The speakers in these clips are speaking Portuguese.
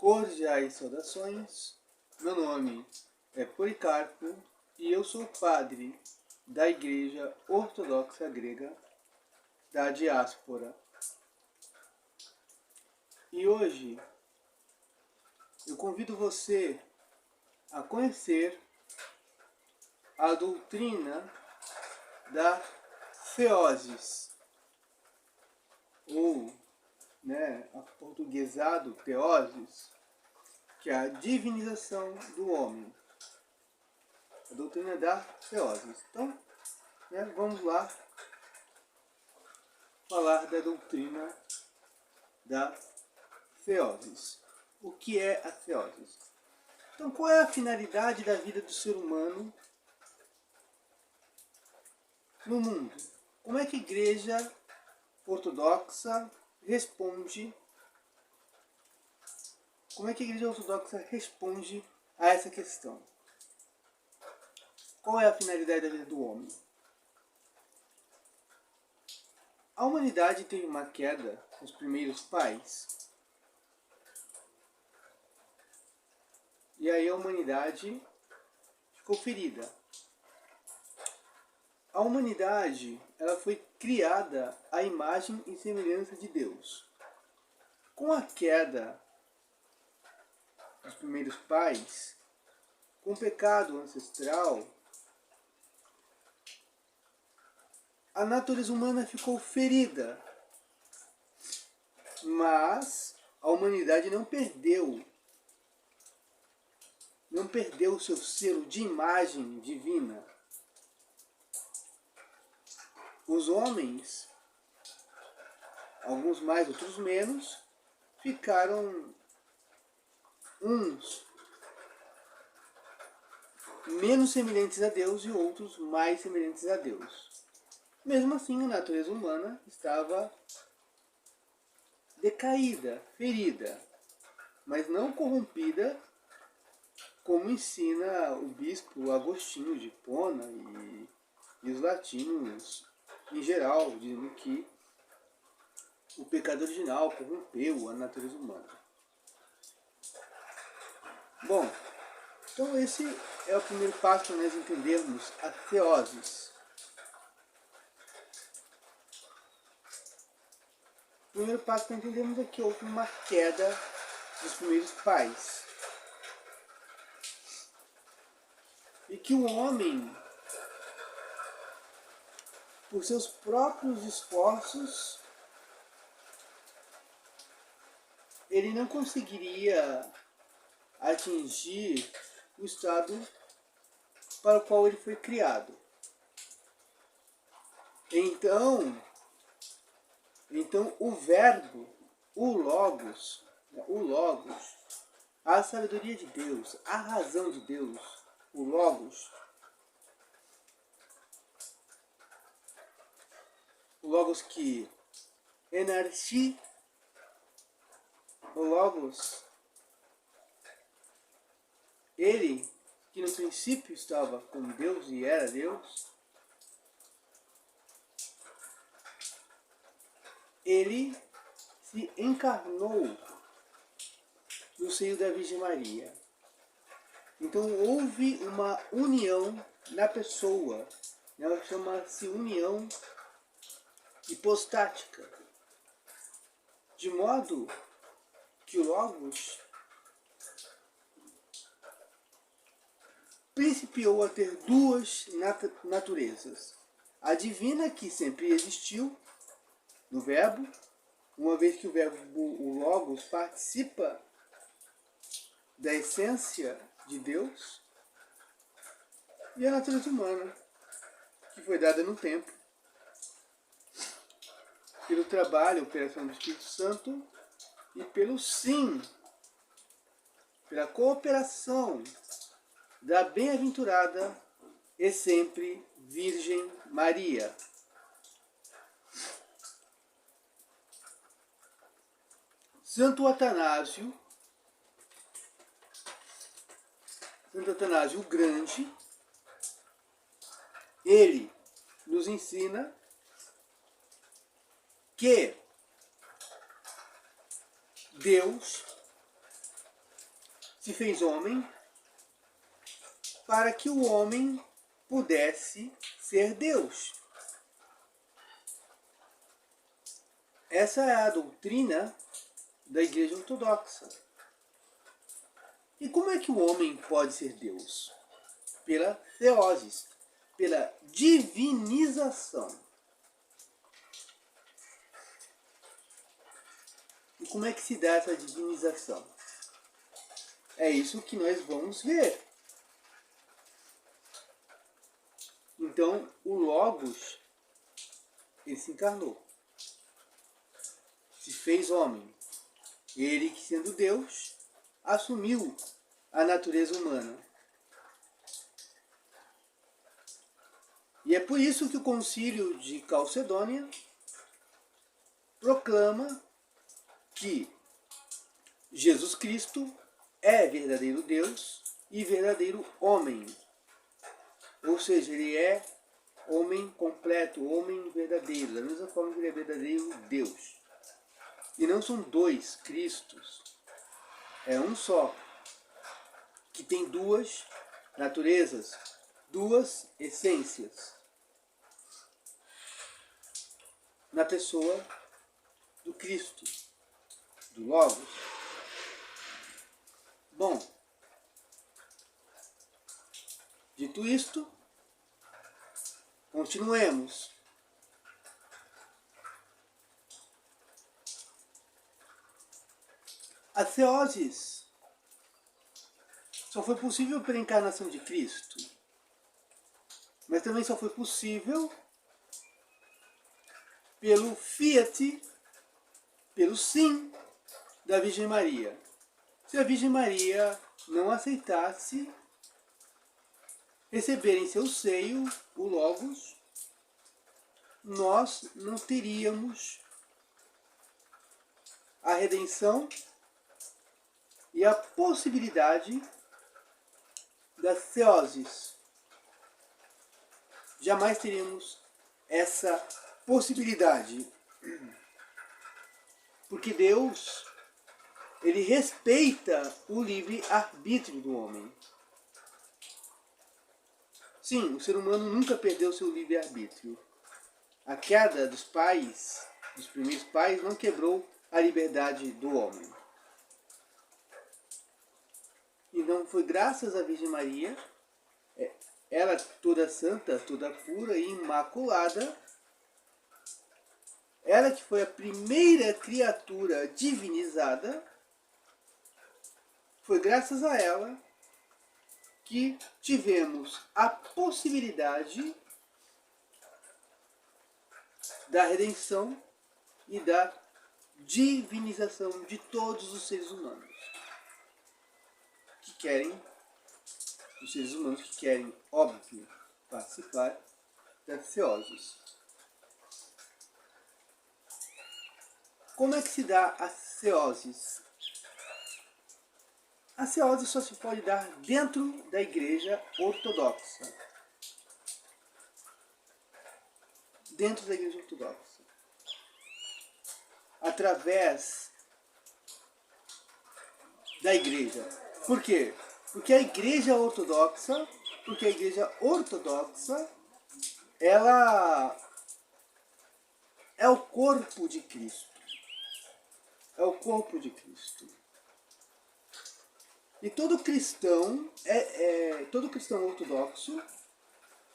Cordiais saudações, meu nome é Policarpo e eu sou padre da Igreja Ortodoxa Grega da Diáspora. E hoje eu convido você a conhecer a doutrina da Theoses, ou aportuguesado Theoses, que é a divinização do homem. A doutrina da Theoses. Então, vamos lá falar da doutrina da Theoses. O que é a Theoses? Então, qual é a finalidade da vida do ser humano no mundo? Como é que a Igreja Ortodoxa responde? Como é que a Igreja Ortodoxa responde a essa questão? Qual é a finalidade da vida do homem? A humanidade teve uma queda nos primeiros pais. E aí a humanidade ficou ferida. A humanidade, ela foi criada à imagem e semelhança de Deus. Com a queda dos primeiros pais, com o pecado ancestral, a natureza humana ficou ferida. Mas a humanidade não perdeu o seu selo de imagem divina. Os homens, alguns mais, outros menos, ficaram uns menos semelhantes a Deus e outros mais semelhantes a Deus. Mesmo assim, a natureza humana estava decaída, ferida, mas não corrompida, como ensina o bispo Agostinho de Hipona e os latinos em geral, dizendo que o pecado original corrompeu a natureza humana. Bom, então esse é o primeiro passo para nós entendermos a Theoses. O primeiro passo para entendermos é que houve uma queda dos primeiros pais. E que o homem, por seus próprios esforços, ele não conseguiria atingir o estado para o qual ele foi criado. Então o verbo, o logos, a sabedoria de Deus, a razão de Deus, o logos que enarchi, o logos, ele que no princípio estava com Deus e era Deus, ele se encarnou no seio da Virgem Maria. Então houve uma união na pessoa, chama-se união hipostática, de modo que o Logos principiou a ter duas naturezas. A divina, que sempre existiu no verbo, uma vez que o verbo, o Logos, participa da essência de Deus, e a natureza humana, que foi dada no tempo, pelo trabalho, operação do Espírito Santo, e pelo sim, pela cooperação da bem-aventurada e sempre Virgem Maria. Santo Atanásio o Grande, ele nos ensina que Deus se fez homem para que o homem pudesse ser Deus. Essa é a doutrina da Igreja Ortodoxa. E como é que o homem pode ser Deus? Pela theosis, pela divinização. E como é que se dá essa divinização? É isso que nós vamos ver. Então, o Logos, ele se encarnou. Se fez homem. Ele, que sendo Deus, assumiu a natureza humana. E é por isso que o Concílio de Calcedônia proclama que Jesus Cristo é verdadeiro Deus e verdadeiro homem. Ou seja, ele é homem completo, homem verdadeiro, da mesma forma que ele é verdadeiro Deus. E não são dois Cristos, é um só, que tem duas naturezas, duas essências, na pessoa do Cristo, do Logos. Bom, dito isto, continuemos. A theosis só foi possível pela encarnação de Cristo, mas também só foi possível pelo fiat, pelo sim da Virgem Maria. Se a Virgem Maria não aceitasse receber em seu seio o Logos, nós não teríamos a redenção e a possibilidade da theosis. Jamais teríamos essa possibilidade. Porque Deus, ele respeita o livre-arbítrio do homem. Sim, o ser humano nunca perdeu seu livre-arbítrio. A queda dos pais, dos primeiros pais, não quebrou a liberdade do homem. Então foi graças à Virgem Maria, ela toda santa, toda pura e imaculada, ela que foi a primeira criatura divinizada, foi graças a ela que tivemos a possibilidade da redenção e da divinização de todos os seres humanos que querem, óbvio, participar das theoses. Como é que se dá a theosis? A theosis só se pode dar dentro da Igreja Ortodoxa. Dentro da Igreja Ortodoxa. Através da Igreja. Por quê? Porque a Igreja Ortodoxa, ela é o corpo de Cristo. É o corpo de Cristo. E todo cristão ortodoxo,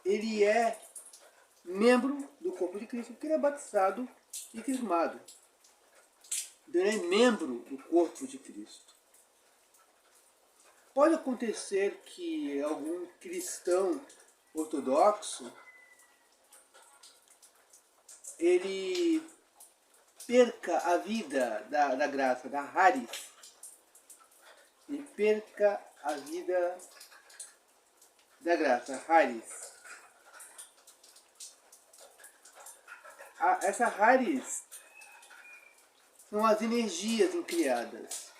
ele é membro do corpo de Cristo, porque ele é batizado e crismado. Então ele é membro do corpo de Cristo. Pode acontecer que algum cristão ortodoxo ele perca a vida da graça, da Haris. Ele perca a vida da graça, Haris. Essa Haris são as energias incriadas,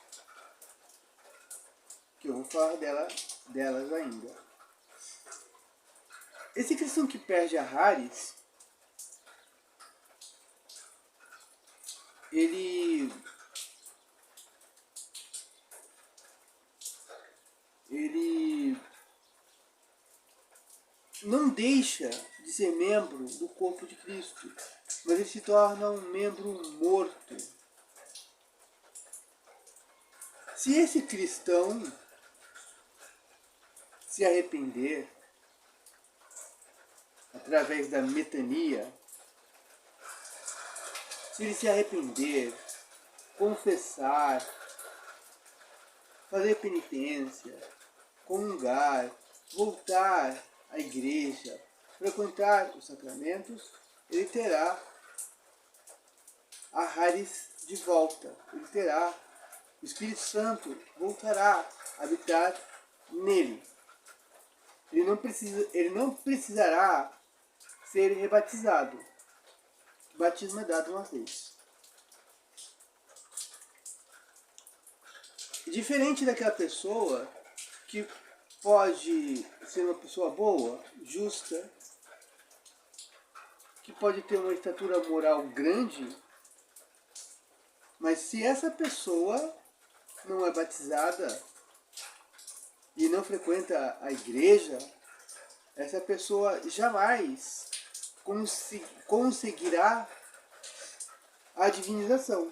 que eu vou falar delas ainda. Esse cristão que perde a Haris, ele ele não deixa de ser membro do corpo de Cristo, mas ele se torna um membro morto. Se esse cristão se arrepender através da metania, se ele se arrepender, confessar, fazer penitência, comungar, voltar à igreja, frequentar os sacramentos, ele terá a raiz de volta, ele terá o Espírito Santo, voltará a habitar nele. Ele não precisará ser rebatizado. O batismo é dado uma vez. Diferente daquela pessoa que pode ser uma pessoa boa, justa, que pode ter uma estatura moral grande, mas se essa pessoa não é batizada e não frequenta a igreja, essa pessoa jamais conseguirá a divinização.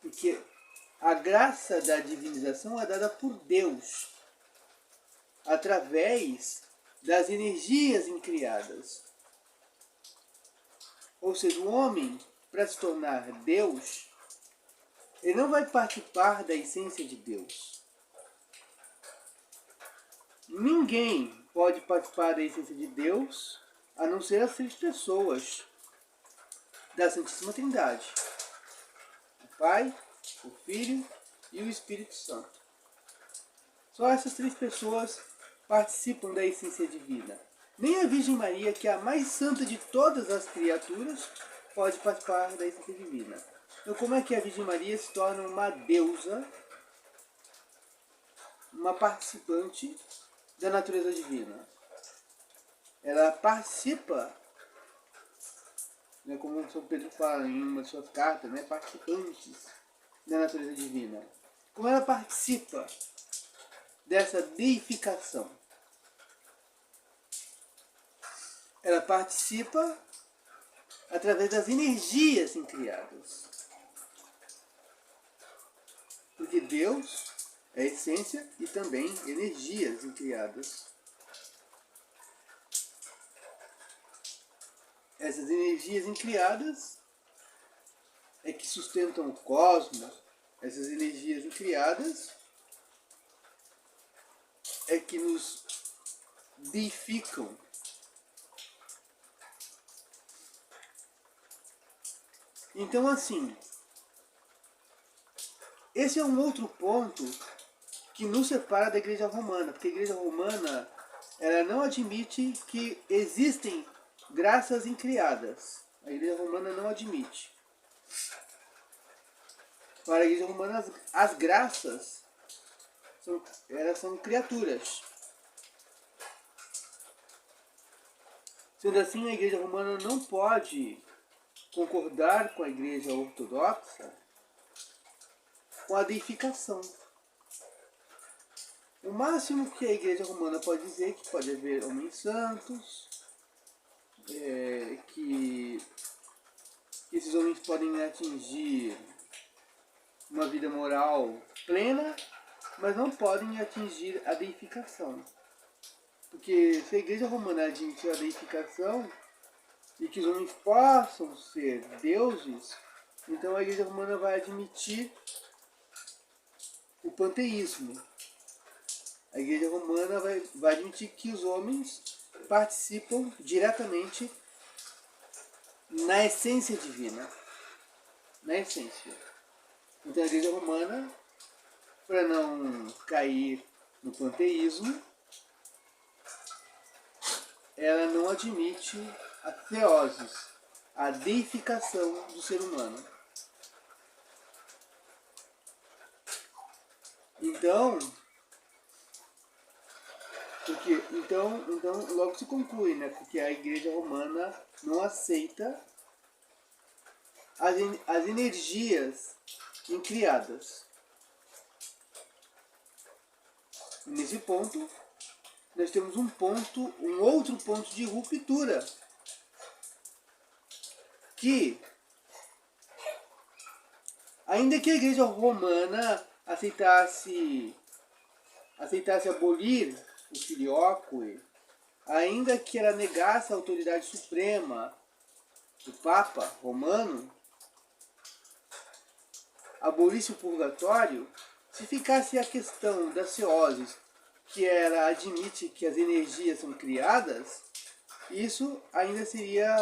Porque a graça da divinização é dada por Deus, através das energias incriadas. Ou seja, o homem, para se tornar Deus, ele não vai participar da essência de Deus. Ninguém pode participar da essência de Deus, a não ser as 3 pessoas da Santíssima Trindade: o Pai, o Filho e o Espírito Santo. Só essas 3 pessoas participam da essência divina. Nem a Virgem Maria, que é a mais santa de todas as criaturas, pode participar da essência divina. Então, como é que a Virgem Maria se torna uma deusa, uma participante da natureza divina? Ela participa, né, como o São Pedro fala em uma de suas cartas, né, participantes da natureza divina. Como ela participa dessa deificação? Ela participa através das energias incriadas. Porque Deus é essência e também energias incriadas. Essas energias incriadas é que sustentam o cosmos. Essas energias incriadas é que nos deificam. Então, assim, esse é um outro ponto que nos separa da Igreja Romana, porque a Igreja Romana, ela não admite que existem graças incriadas. A Igreja Romana não admite. Para a Igreja Romana, as graças elas são criaturas. Sendo assim, a Igreja Romana não pode concordar com a Igreja Ortodoxa com a deificação. O máximo que a Igreja Romana pode dizer é que pode haver homens santos, que esses homens podem atingir uma vida moral plena, mas não podem atingir a deificação. Porque se a Igreja Romana admite a deificação e que os homens possam ser deuses, então a Igreja Romana vai admitir o panteísmo. A Igreja Romana vai admitir que os homens participam diretamente na essência divina. Na essência. Então a Igreja Romana, para não cair no panteísmo, ela não admite a theosis, a deificação do ser humano. Então, logo se conclui, né? Porque a Igreja Romana não aceita as energias incriadas. Nesse ponto, nós temos um outro ponto de ruptura, que, ainda que a Igreja Romana aceitasse abolir o filioque, ainda que ela negasse a autoridade suprema do Papa Romano, abolisse o purgatório, se ficasse a questão das ceoses, que ela admite que as energias são criadas, isso ainda seria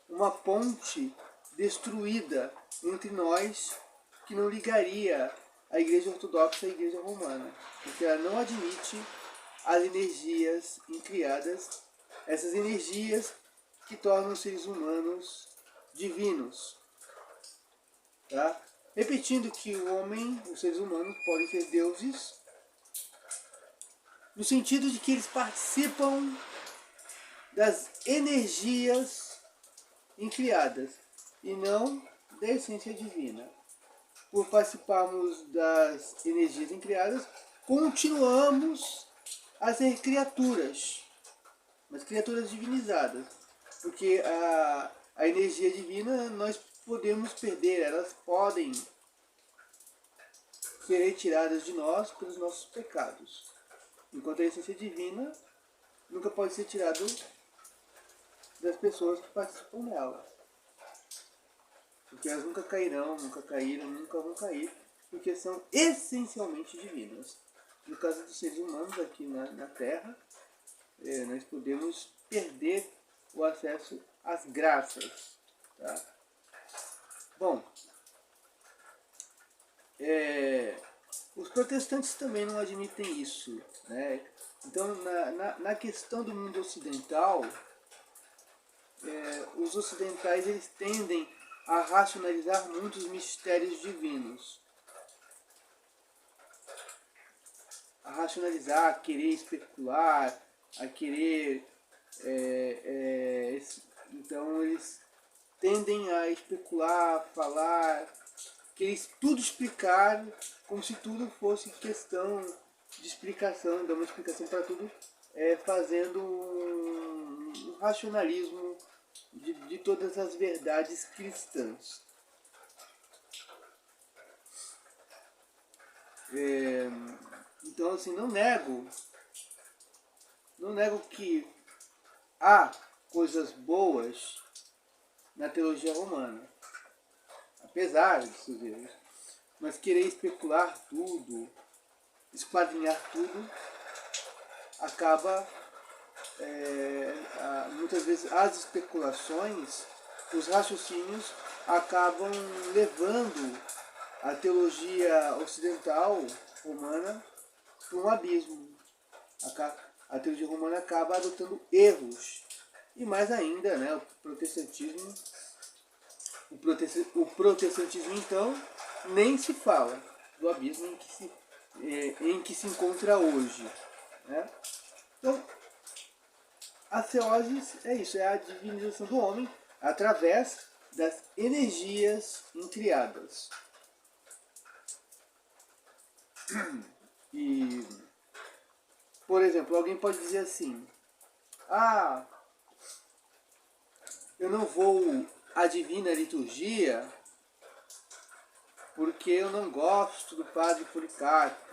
uma ponte destruída entre nós, que não ligaria a Igreja Ortodoxa à Igreja Romana, porque ela não admite as energias incriadas, essas energias que tornam os seres humanos divinos. Tá? Repetindo que os seres humanos podem ser deuses, no sentido de que eles participam das energias incriadas e não da essência divina. Por participarmos das energias incriadas, continuamos a ser criaturas, mas criaturas divinizadas, porque a energia divina nós podemos perder, elas podem ser retiradas de nós pelos nossos pecados, enquanto a essência divina nunca pode ser tirada das pessoas que participam dela, porque elas nunca cairão, nunca caíram, nunca vão cair, porque são essencialmente divinas. No caso dos seres humanos aqui na Terra, nós podemos perder o acesso às graças. Tá? Bom, os protestantes também não admitem isso, né? Então, na questão do mundo ocidental, os ocidentais eles tendem a racionalizar muitos mistérios divinos. A racionalizar, a querer especular, a querer... então eles tendem a especular, a falar, querer tudo explicar, como se tudo fosse questão de explicação, dar uma explicação para tudo, fazendo um racionalismo de todas as verdades cristãs. Então, assim, não nego que há coisas boas na teologia romana, apesar disso erros, mas querer especular tudo, esquadrinhar tudo, acaba, muitas vezes, as especulações, os raciocínios acabam levando a teologia ocidental romana para um abismo. A teologia romana acaba adotando erros. E mais ainda, né, o protestantismo, então, nem se fala do abismo em que se encontra hoje. Né? Então, a teoses é isso, é a divinização do homem através das energias incriadas. E, por exemplo, alguém pode dizer assim: eu não vou à divina liturgia porque eu não gosto do padre Policarpo.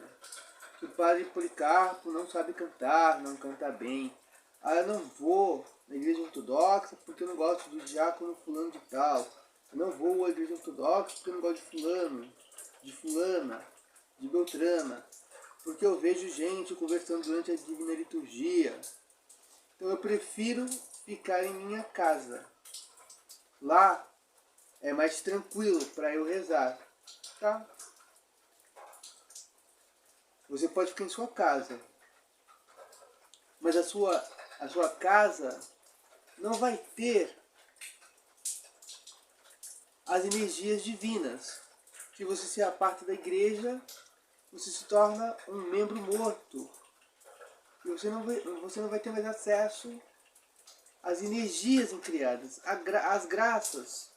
Que o padre Policarpo não sabe cantar, não canta bem. Eu não vou na igreja ortodoxa porque eu não gosto do diácono fulano de tal. Eu não vou à igreja ortodoxa porque eu não gosto de fulano, de fulana, de beltrana. Porque eu vejo gente conversando durante a divina liturgia. Então eu prefiro ficar em minha casa. Lá é mais tranquilo para eu rezar. Tá? Você pode ficar em sua casa, mas a sua casa não vai ter as energias divinas. Que você se aparta da igreja, você se torna um membro morto. E você não vai ter mais acesso às energias incriadas, às graças,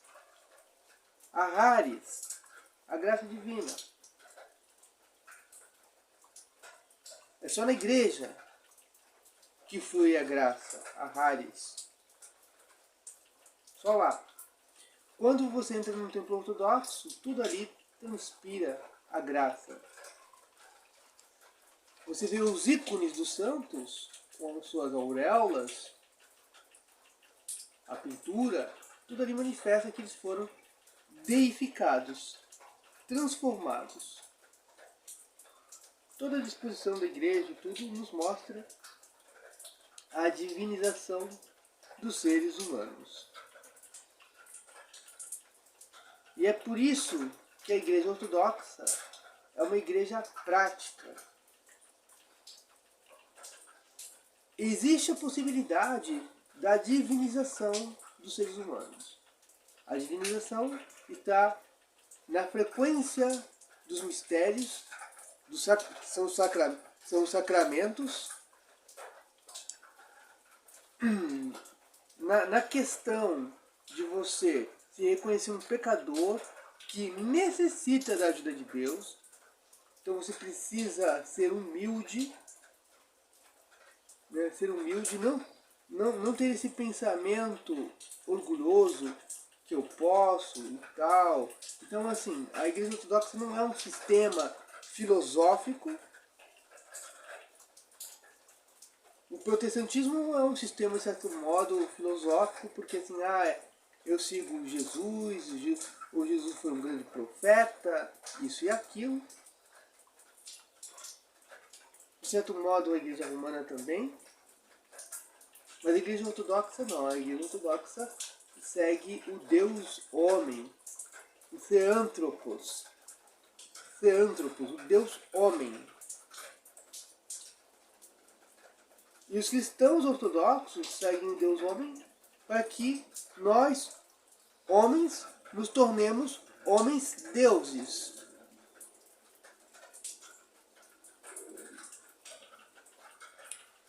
a rares. a graça divina. É só na igreja que flui a graça, a Haris. Só lá. Quando você entra num templo ortodoxo, tudo ali transpira a graça. Você vê os ícones dos santos, com suas auréolas, a pintura, tudo ali manifesta que eles foram deificados, transformados. Toda a disposição da igreja, tudo nos mostra a divinização dos seres humanos. E é por isso que a igreja ortodoxa é uma igreja prática. Existe a possibilidade da divinização dos seres humanos. A divinização está na frequência dos mistérios, são os sacramentos, na questão de você se reconhecer um pecador que necessita da ajuda de Deus. Então você precisa ser humilde, né? Ser humilde, não ter esse pensamento orgulhoso que eu posso e tal. Então assim, a igreja ortodoxa não é um sistema filosófico. O protestantismo é um sistema, de certo modo, filosófico, porque assim, eu sigo Jesus, ou Jesus foi um grande profeta, isso e aquilo. De certo modo, a igreja romana também. Mas a igreja ortodoxa não. A igreja ortodoxa segue o Deus homem, o Theanthropos. Theanthropos, o Deus homem. E os cristãos ortodoxos seguem o Deus homem para que nós, homens, nos tornemos homens deuses.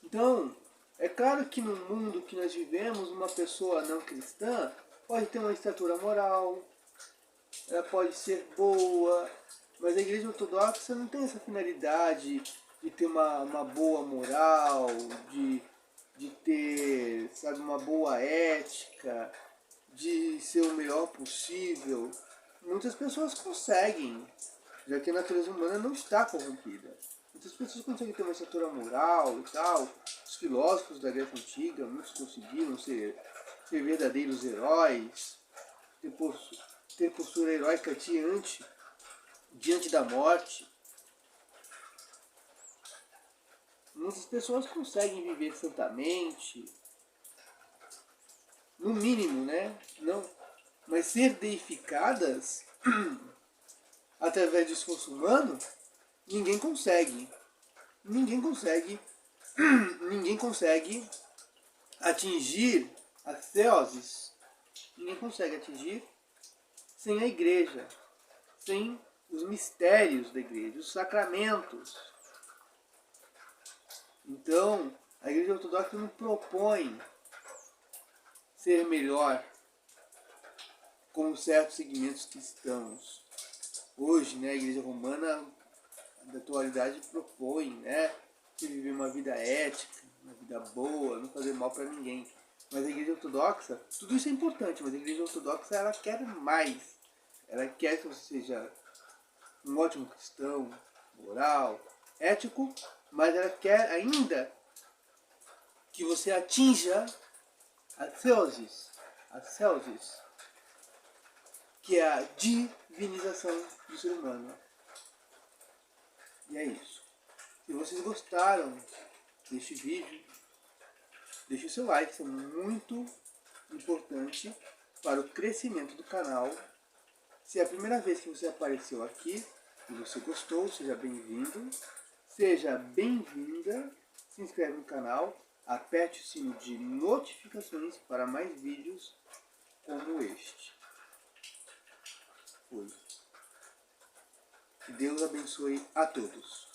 Então, é claro que no mundo que nós vivemos, uma pessoa não cristã pode ter uma estatura moral, ela pode ser boa, mas a igreja ortodoxa não tem essa finalidade de ter uma boa moral, de ter, sabe, uma boa ética, de ser o melhor possível. Muitas pessoas conseguem, já que a natureza humana não está corrompida. Muitas pessoas conseguem ter uma estatura moral e tal. Os filósofos da Grécia Antiga, muitos conseguiram ser verdadeiros heróis, ter postura heróica diante da morte. Muitas pessoas conseguem viver santamente, no mínimo, né? Não, mas ser deificadas através do esforço humano, ninguém consegue. Ninguém consegue atingir a theosis. Ninguém consegue atingir sem a igreja, sem os mistérios da igreja, os sacramentos. Então, a igreja ortodoxa não propõe ser melhor como certos segmentos cristãos. Hoje, né, a igreja romana da atualidade propõe, né, que viver uma vida ética, uma vida boa, não fazer mal para ninguém. Mas a igreja ortodoxa, tudo isso é importante, mas a igreja ortodoxa ela quer mais. Ela quer que você seja um ótimo cristão, moral, ético, mas ela quer ainda que você atinja a theosis, que é a divinização do ser humano. E é isso. Se vocês gostaram deste vídeo, deixe o seu like, isso é muito importante para o crescimento do canal. Se é a primeira vez que você apareceu aqui e você gostou, seja bem-vindo, seja bem-vinda, se inscreve no canal, aperte o sino de notificações para mais vídeos como este. Fui. Que Deus abençoe a todos.